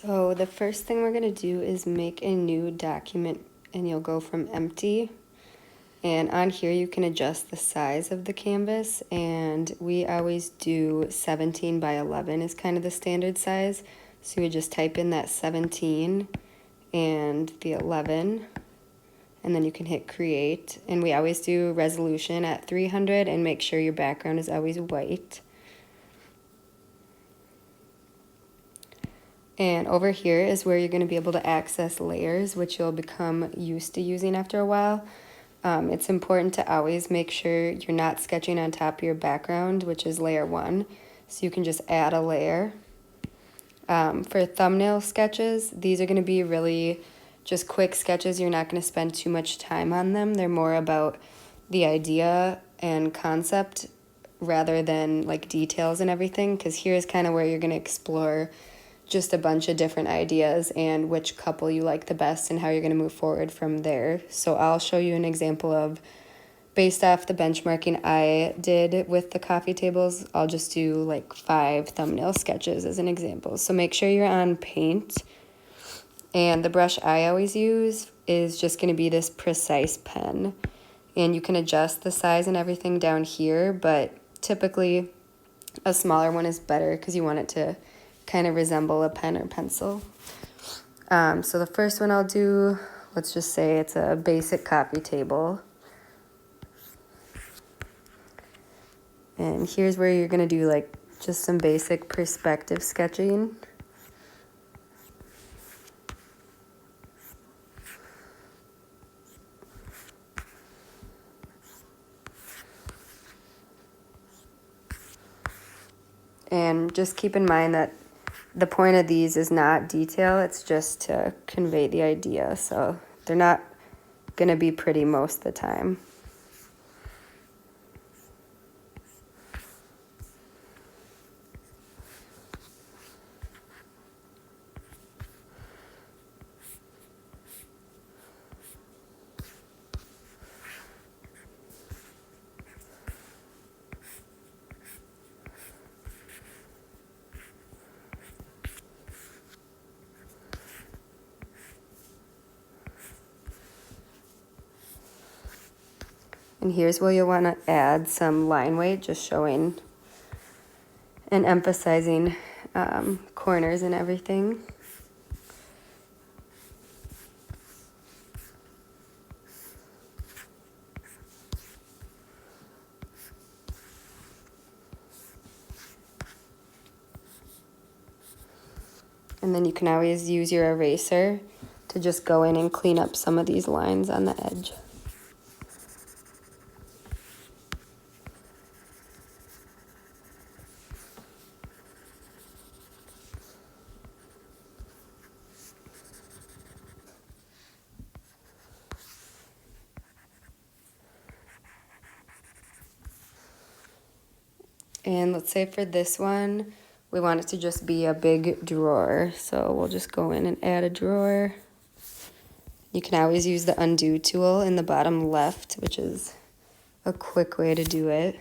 So the first thing we're going to do is make a new document, and you'll go from empty. And on here you can adjust the size of the canvas, and we always do 17 by 11 is kind of the standard size. So you would just type in that 17 and the 11, and then you can hit create. And we always do resolution at 300 and make sure your background is always white. And over here is where you're going to be able to access layers, which you'll become used to using after a while. It's important to always make sure you're not sketching on top of your background, which is layer 1. So you can just add a layer. For thumbnail sketches, these are going to be really just quick sketches. You're not going to spend too much time on them. They're more about the idea and concept rather than like details and everything, because here's kind of where you're going to explore just a bunch of different ideas and which couple you like the best and how you're going to move forward from there. So I'll show you an example of, based off the benchmarking I did with the coffee tables, I'll just do like 5 thumbnail sketches as an example. So make sure you're on Paint. And the brush I always use is just going to be this Precise pen. And you can adjust the size and everything down here, but typically a smaller one is better because you want it to kind of resemble a pen or pencil. So the first one I'll do, let's just say it's a basic coffee table. And here's where you're going to do like just some basic perspective sketching. And just keep in mind that the point of these is not detail, it's just to convey the idea. So they're not going to be pretty most of the time. And here's where you'll want to add some line weight, just showing and emphasizing corners and everything. And then you can always use your eraser to just go in and clean up some of these lines on the edge. And let's say for this one, we want it to just be a big drawer. So we'll just go in and add a drawer. You can always use the undo tool in the bottom left, which is a quick way to do it.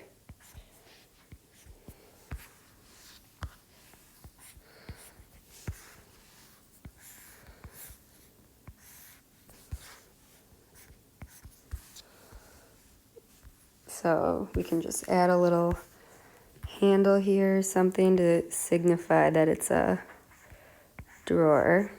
So we can just add a little handle here, something to signify that it's a drawer.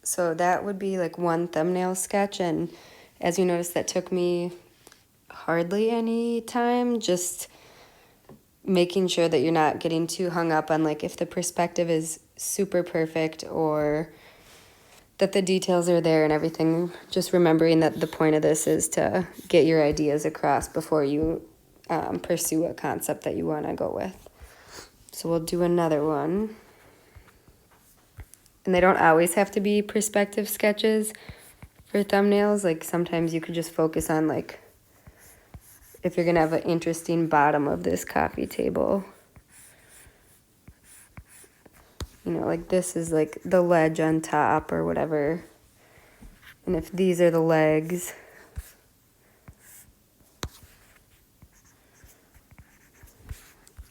So that would be like one thumbnail sketch, and as you notice, that took me hardly any time, just making sure that you're not getting too hung up on like if the perspective is super perfect or that the details are there and everything. Just remembering that the point of this is to get your ideas across before you pursue a concept that you want to go with. So we'll do another one. And they don't always have to be perspective sketches for thumbnails. Like sometimes you could just focus on like if you're going to have an interesting bottom of this coffee table. You know, like this is like the ledge on top or whatever. And if these are the legs,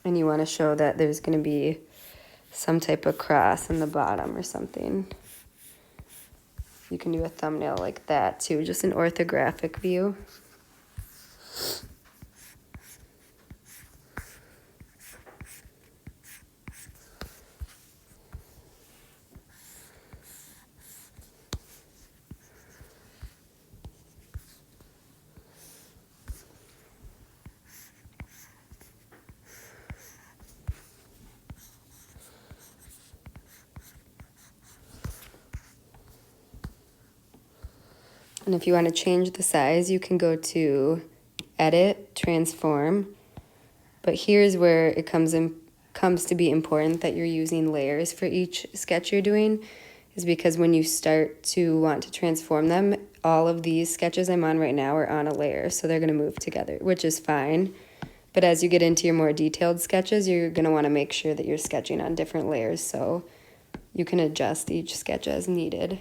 and you want to show that there's going to be some type of cross in the bottom or something, you can do a thumbnail like that too, just an orthographic view. And if you want to change the size, you can go to Edit, Transform. But here's where it comes to be important that you're using layers for each sketch you're doing, is because when you start to want to transform them, all of these sketches I'm on right now are on a layer, so they're going to move together, which is fine. But as you get into your more detailed sketches, you're going to want to make sure that you're sketching on different layers, so you can adjust each sketch as needed.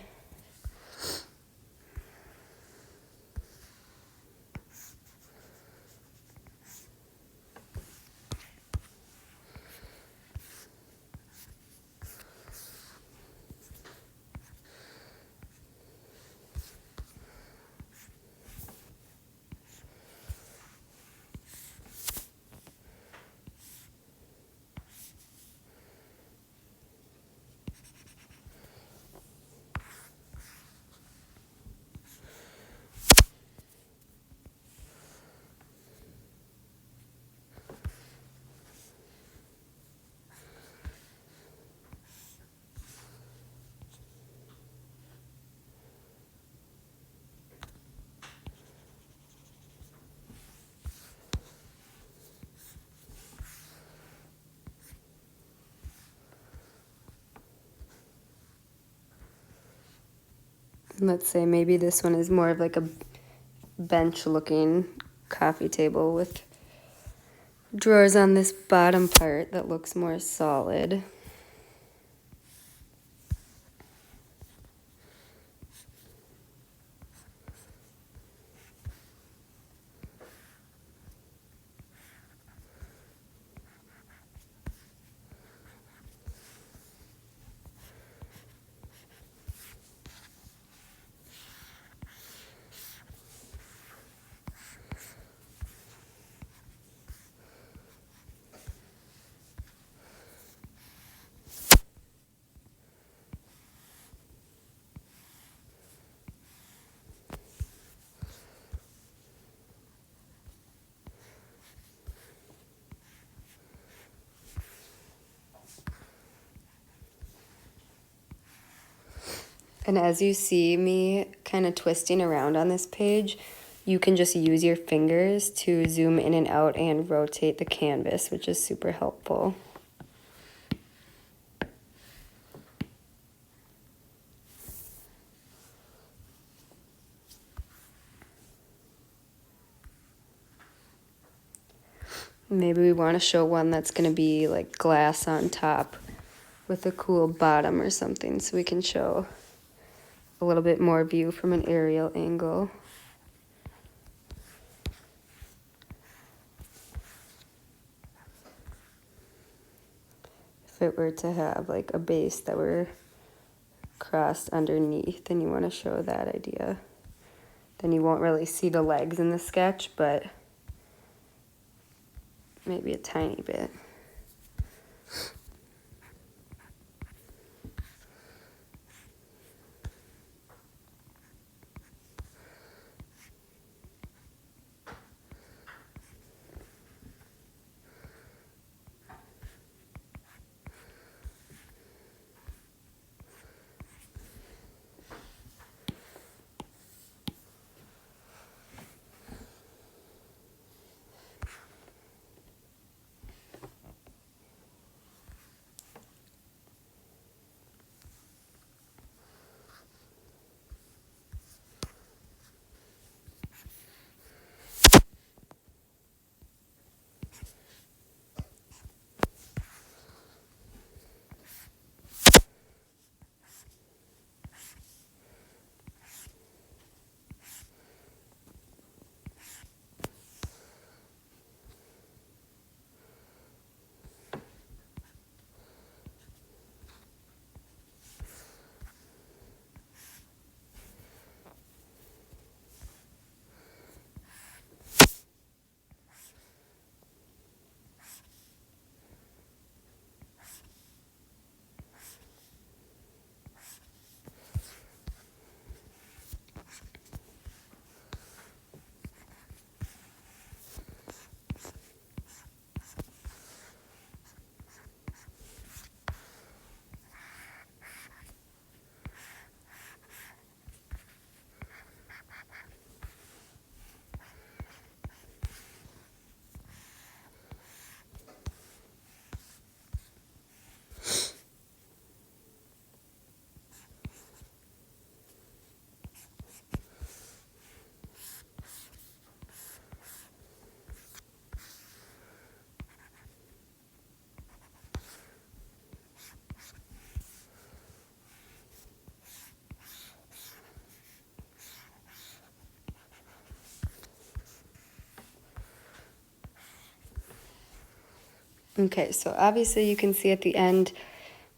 Let's say maybe this one is more of like a bench-looking coffee table with drawers on this bottom part that looks more solid. And as you see me kind of twisting around on this page, you can just use your fingers to zoom in and out and rotate the canvas, which is super helpful. Maybe we want to show one that's going to be like glass on top with a cool bottom or something, so we can show a little bit more view from an aerial angle. If it were to have like a base that were crossed underneath, and you want to show that idea, then you won't really see the legs in the sketch, but maybe a tiny bit. Okay, so obviously you can see at the end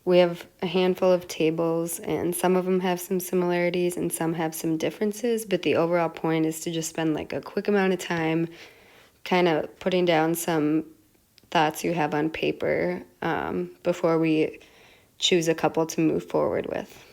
we have a handful of tables, and some of them have some similarities and some have some differences, but the overall point is to just spend like a quick amount of time kind of putting down some thoughts you have on paper before we choose a couple to move forward with.